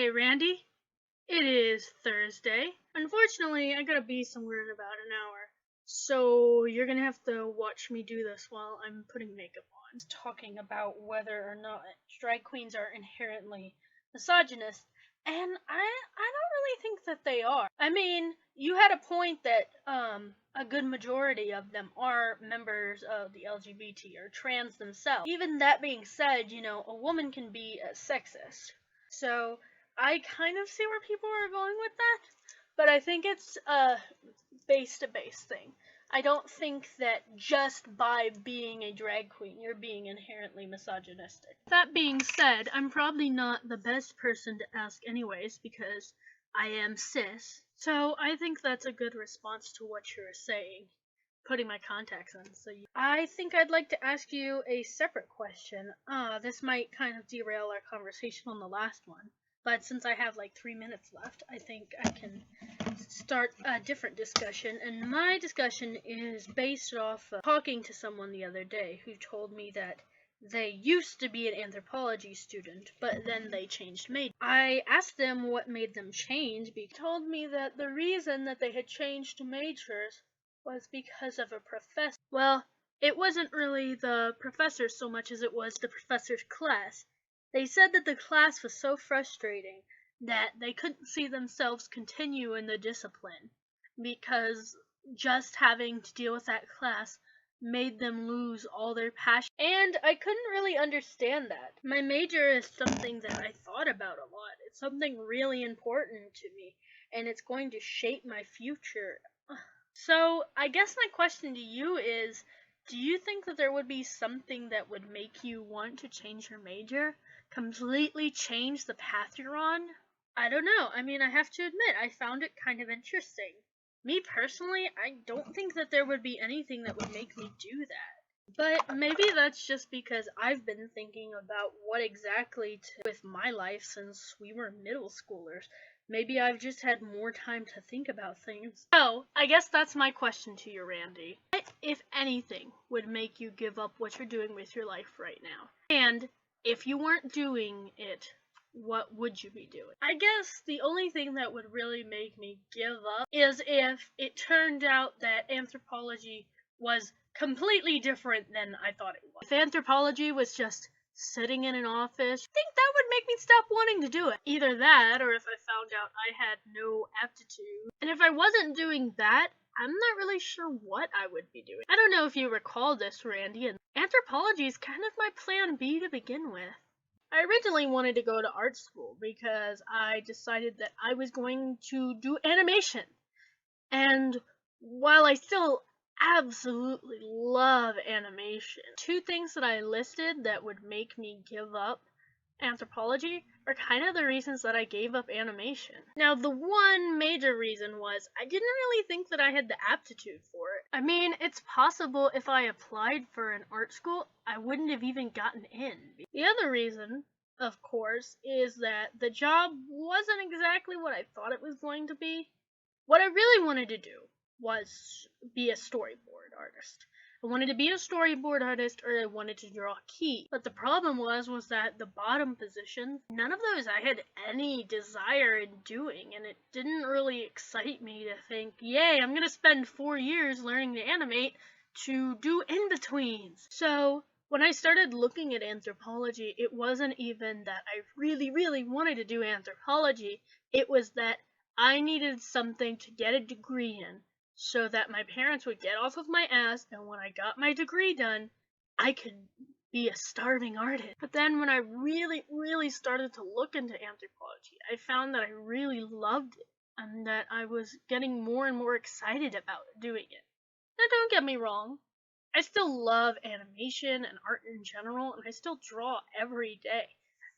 Hey, Randy. It is Thursday. Unfortunately, I gotta be somewhere in about an hour. So you're gonna have to watch me do this while I'm putting makeup on. Talking about whether or not drag queens are inherently misogynist, and I don't really think that they are. I mean, you had a point that a good majority of them are members of the LGBT or trans themselves. Even that being said, a woman can be a sexist. So I kind of see where people are going with that, but I think it's a base to base thing. I don't think that just by being a drag queen, you're being inherently misogynistic. That being said, I'm probably not the best person to ask, anyways, because I am cis. So I think that's a good response to what you're saying. Putting my contacts on, I think I'd like to ask you a separate question. This might kind of derail our conversation on the last one, but since I have like 3 minutes left, I think I can start a different discussion. And my discussion is based off of talking to someone the other day who told me that they used to be an anthropology student, but then they changed major. I asked them what made them change, because they told me that the reason that they had changed majors was because of a professor. Well, it wasn't really the professor so much as it was the professor's class. They said that the class was so frustrating that they couldn't see themselves continue in the discipline because just having to deal with that class made them lose all their passion. And I couldn't really understand that. My major is something that I thought about a lot. It's something really important to me, and it's going to shape my future. So, I guess my question to you is, do you think that there would be something that would make you want to change your major? Completely change the path you're on? I don't know. I mean, I have to admit, I found it kind of interesting. Me personally, I don't think that there would be anything that would make me do that. But maybe that's just because I've been thinking about what exactly to with my life since we were middle schoolers. Maybe I've just had more time to think about things. So, I guess that's my question to you, Randy. What, if anything, would make you give up what you're doing with your life right now? And if you weren't doing it, what would you be doing? I guess the only thing that would really make me give up is if it turned out that anthropology was completely different than I thought it was. If anthropology was just sitting in an office, I think that would make me stop wanting to do it. Either that, or if I found out I had no aptitude. And if I wasn't doing that, I'm not really sure what I would be doing. I don't know if you recall this, Randy, and anthropology is kind of my plan B to begin with. I originally wanted to go to art school because I decided that I was going to do animation. And while I still absolutely love animation, two things that I listed that would make me give up anthropology are kind of the reasons that I gave up animation. Now, the one major reason was I didn't really think that I had the aptitude for it. I mean, it's possible if I applied for an art school, I wouldn't have even gotten in. The other reason, of course, is that the job wasn't exactly what I thought it was going to be. What I really wanted to do was be a storyboard artist. I wanted to be a storyboard artist, or I wanted to draw key. But the problem was that the bottom position, none of those I had any desire in doing, and it didn't really excite me to think, yay, I'm gonna spend 4 years learning to animate to do in-betweens. So when I started looking at anthropology, it wasn't even that I really, really wanted to do anthropology. It was that I needed something to get a degree in so that my parents would get off of my ass, and when I got my degree done, I could be a starving artist. But then when I really, really started to look into anthropology, I found that I really loved it and that I was getting more and more excited about doing it. Now, don't get me wrong. I still love animation and art in general, and I still draw every day.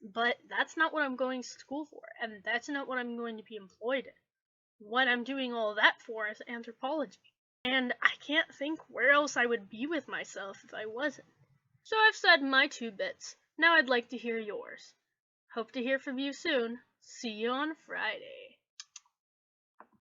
But that's not what I'm going to school for, and that's not what I'm going to be employed in. What I'm doing all that for is anthropology. And I can't think where else I would be with myself if I wasn't. So I've said my 2 bits. Now I'd like to hear yours. Hope to hear from you soon. See you on Friday.